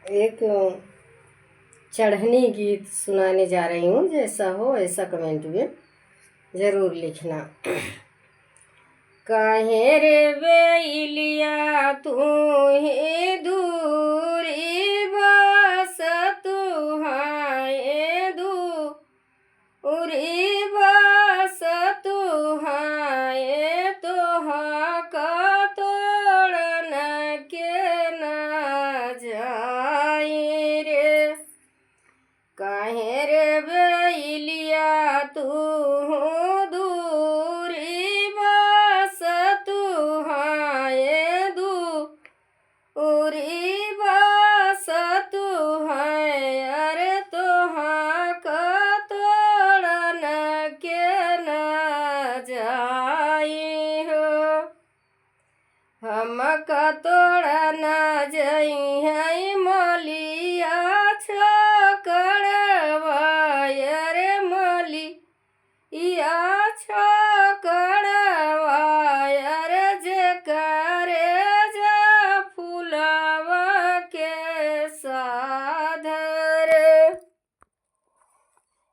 एक चढ़नी गीत सुनाने जा रही हूँ। जैसा हो ऐसा कमेंट में ज़रूर लिखना। काहे रे बेलिया तू ही दूरी बस तू हाय दूरी बस तू हाय तो का तोड़न के न जाए रे। काहे रे बेलिया तू दूरी बस तू हाय दूरी बस तू हाय अरे तोहा का तोड़न के न जाई हो। हम का तोड़न जाई